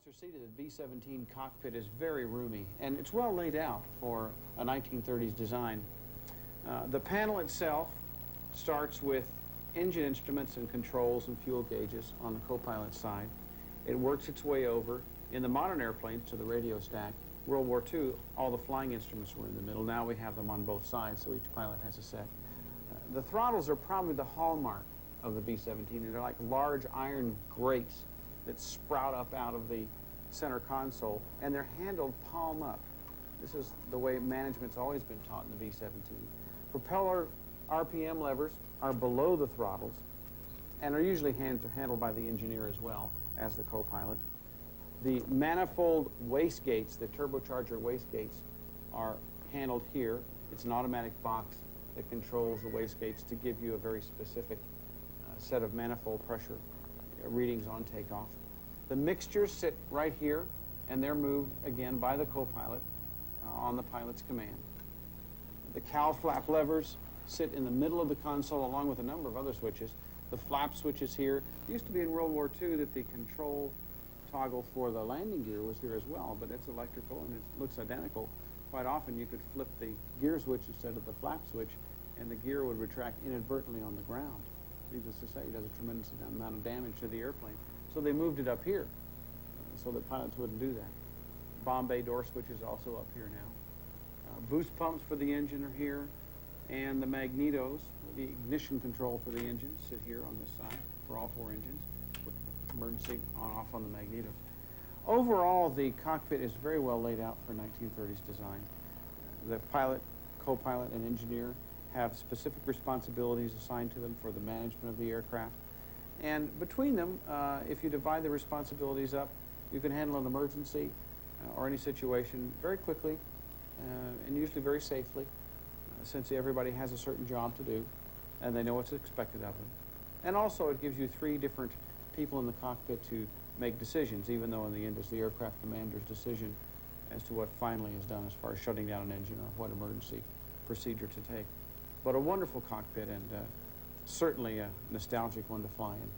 Pilots are seated at B-17 cockpit is very roomy, and it's well laid out for a 1930s design. The panel itself starts with engine instruments and controls and fuel gauges on the co-pilot side. It works its way over in the modern airplanes to the radio stack. World War II, all the flying instruments were in the middle. Now we have them on both sides, so each pilot has a set. The throttles are probably the hallmark of the B-17. They're like large iron grates that sprout up out of the center console, and they're handled palm up. This is the way management's always been taught in the B-17. Propeller RPM levers are below the throttles and are usually handled by the engineer as well as the co-pilot. The manifold wastegates, the turbocharger wastegates, are handled here. It's an automatic box that controls the wastegates to give you a very specific set of manifold pressure readings on takeoff. The mixtures sit right here, and they're moved again by the co-pilot on the pilot's command. The cowl flap levers sit in the middle of the console along with a number of other switches. The flap switches here. It used to be in World War II that the control toggle for the landing gear was here as well, but it's electrical and it looks identical. Quite often you could flip the gear switch instead of the flap switch, and the gear would retract inadvertently on the ground. Needless to say, it does a tremendous amount of damage to the airplane. So they moved it up here so that pilots wouldn't do that. Bomb bay door switch is also up here now. Boost pumps for the engine are here, and the magnetos, the ignition control for the engines, sit here on this side for all four engines, with emergency on-off on the magnetos. Overall, the cockpit is very well laid out for 1930s design. The pilot, co-pilot, and engineer have specific responsibilities assigned to them for the management of the aircraft. And between them, if you divide the responsibilities up, you can handle an emergency or any situation very quickly and usually very safely, since everybody has a certain job to do and they know what's expected of them. And also it gives you three different people in the cockpit to make decisions, even though in the end it's the aircraft commander's decision as to what finally is done as far as shutting down an engine or what emergency procedure to take. But a wonderful cockpit, and certainly a nostalgic one to fly in.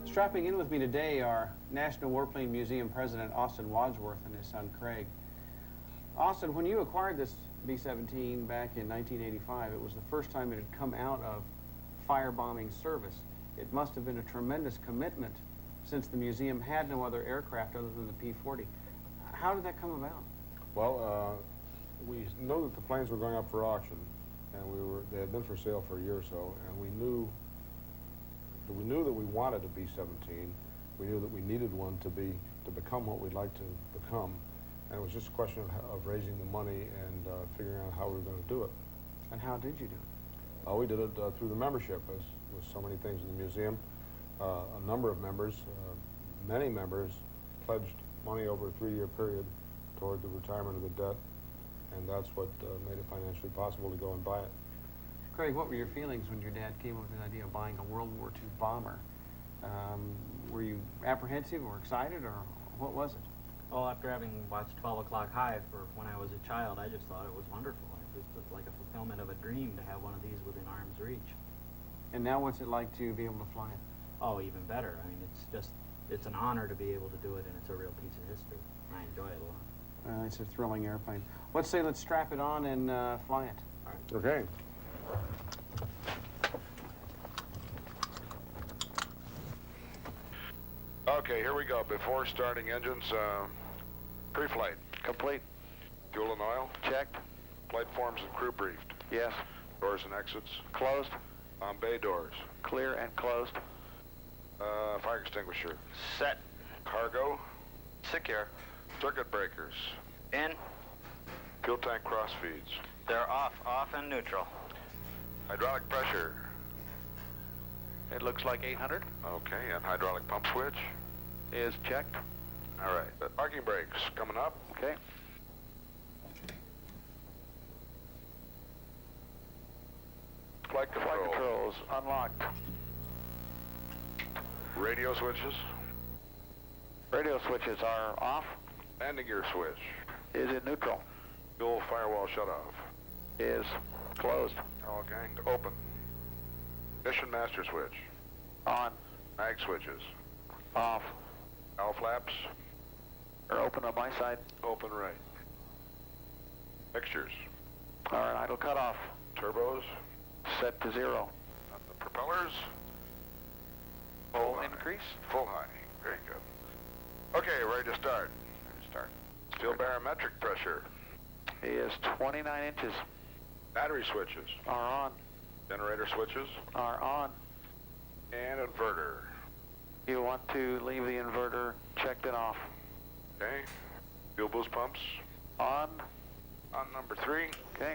Strapping in with me today are National Warplane Museum President Austin Wadsworth and his son Craig. Austin, when you acquired this B-17 back in 1985, it was the first time it had come out of firebombing service. It must have been a tremendous commitment since the museum had no other aircraft other than the P-40. How did that come about? Well, we know that the planes were going up for auction, and they had been for sale for a year or so, and we knew that we wanted a B-17. We knew that we needed one to become what we'd like to become. And it was just a question of raising the money and figuring out how we were going to do it. And how did you do it? We did it through the membership, as with so many things in the museum. A number of members, many members, pledged money over a 3-year period toward the retirement of the debt, and that's what made it financially possible to go and buy it. Craig, what were your feelings when your dad came up with the idea of buying a World War II bomber? Were you apprehensive or excited, or what was it? Well, after having watched 12 O'Clock High for when I was a child, I just thought it was wonderful. It just looked like a fulfillment of a dream to have one of these within arm's reach. And now what's it like to be able to fly it? Oh, even better. I mean, it's an honor to be able to do it, and it's a real piece of history. I enjoy it a lot. It's a thrilling airplane. Let's strap it on and fly it. All right. Okay. Okay, here we go. Before starting engines, pre-flight. Complete. Fuel and oil? Checked. Platforms and crew briefed. Yes. Doors and exits? Closed. On bay doors. Clear and closed. Fire extinguisher. Set. Cargo. Secure. Circuit breakers. In. Fuel tank cross feeds. They're off and neutral. Hydraulic pressure. It looks like 800. Okay, and hydraulic pump switch. Is checked. All right. Parking brakes coming up. Okay. Flight controls. Unlocked. Radio switches. Radio switches are off. Landing gear switch. Is in neutral. Fuel firewall shut off. Is closed. All gang to open. Ignition master switch. On. Mag switches. Off. Valve flaps. Or open on my side. Open right. Mixtures. All right, idle cutoff. Turbos. Set to 0. On the propellers. Full high. increase. Full high. Very good. Okay, ready to start. Steel barometric pressure. Is 29 inches. Battery switches. Are on. Generator switches. Are on. And inverter. You want to leave the inverter checked and off. Okay. Fuel boost pumps. On. On number 3. Okay.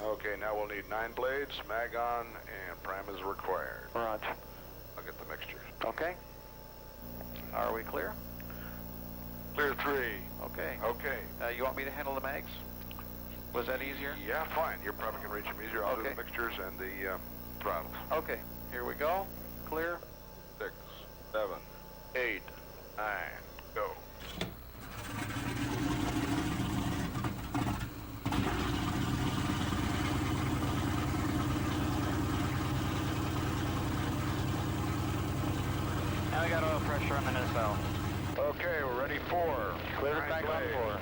Okay, now we'll need 9 blades, mag on, and prime is required. Roger. I'll get the mixtures. Okay. Are we clear? Clear 3. Okay. Okay. You want me to handle the mags? Was that easier? Yeah, fine. You probably can reach them easier. I'll do Okay. the mixtures and the throttles. Okay. Here we go. Clear. 6, 7, 8, 9, go. Now we got oil pressure on the nacelle. Okay, we're ready for. Clear it back on 4.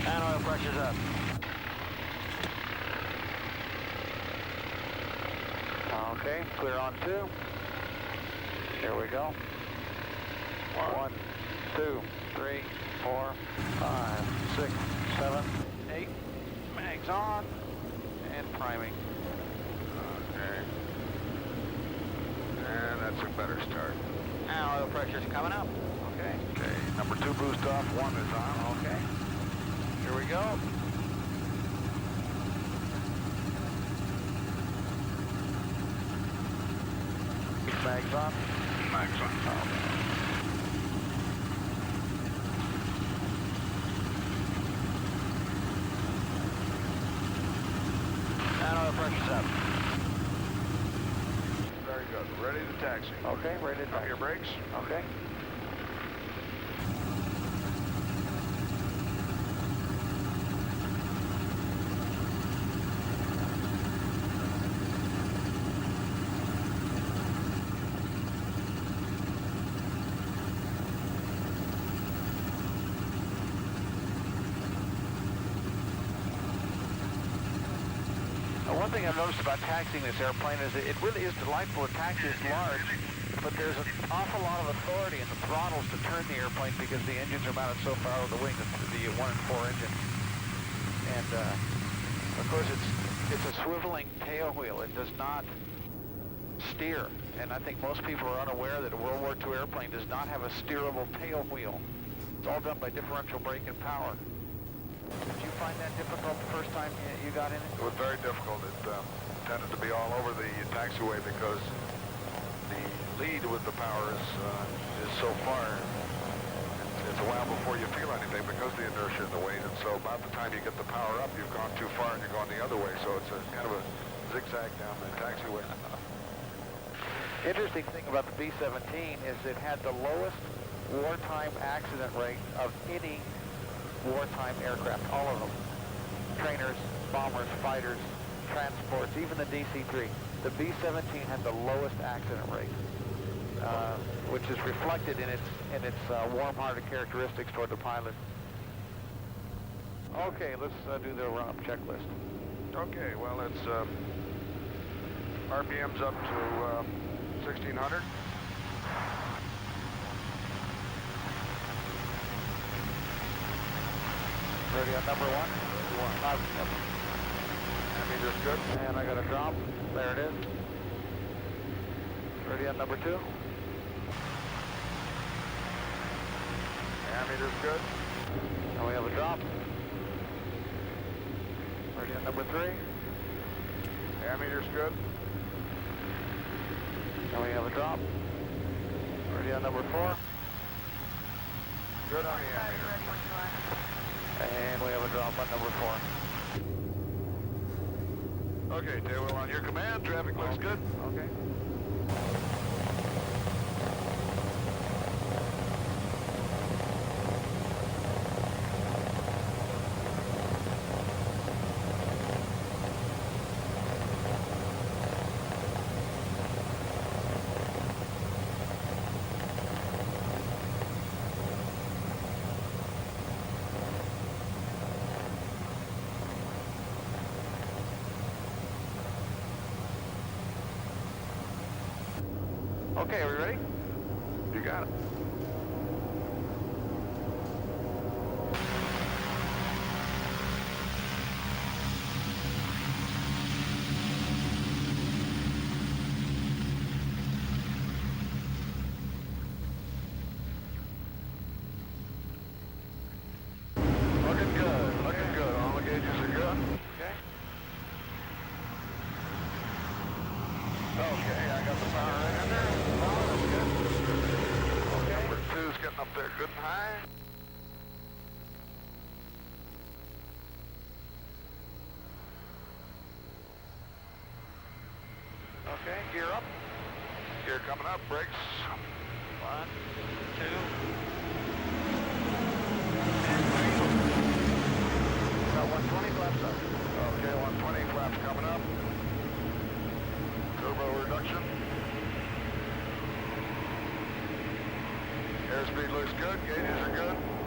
And oil pressure's up. Okay. Clear on 2. Here we go. 1, 2, 3, 4, 5, 6, 7, 8. Mags on. And priming. Okay. And that's a better start. Now oil pressure's coming up. Okay. Okay, number 2 boost off, 1 is on. Okay. Here we go. Mags on. Mags on. And oil pressure's up. Very good. Ready to taxi. Okay, ready to Cover your brakes. Okay. One thing I've noticed about taxiing this airplane is that it really is delightful to taxi. It's large, but there's an awful lot of authority in the throttles to turn the airplane because the engines are mounted so far over the wing, the 1 and 4 engine. And of course, it's a swiveling tail wheel. It does not steer. And I think most people are unaware that a World War II airplane does not have a steerable tail wheel. It's all done by differential brake and power. Did you find that difficult the first time you got in it? It was very difficult. It tended to be all over the taxiway because the lead with the power is so far. It's a while before you feel anything because of the inertia and the weight. And so about the time you get the power up, you've gone too far and you're going the other way. So it's a kind of a zigzag down the taxiway. Interesting thing about the B-17 is it had the lowest wartime accident rate of any wartime aircraft, all of them. Trainers, bombers, fighters, transports, even the DC-3. The B-17 had the lowest accident rate, which is reflected in its warm-hearted characteristics toward the pilot. Okay, let's do the run-up checklist. Okay, well, it's RPM's up to 1,600. Ready on number 1? Ammeter's good. And I got a drop. There it is. Ready on number 2? Ammeter's good. And we have a drop. Ready on number 3? Ammeter's good. And we have a drop. Ready on number 4? Good on the ammeter. And we have a drop on number 4. Okay, tailwheel on your command. Traffic looks good. Okay. Okay, are we ready? You got it. Looking good, looking good. All the gauges are good. Okay. Okay, I got the power right in there. Power, that's good. Okay. Number 2's getting up there good and high. Okay, gear up. Gear coming up, brakes. 1, 2, got 120 flaps up. Okay, 120 flaps coming up. Turbo reduction. Airspeed looks good, gauges are good.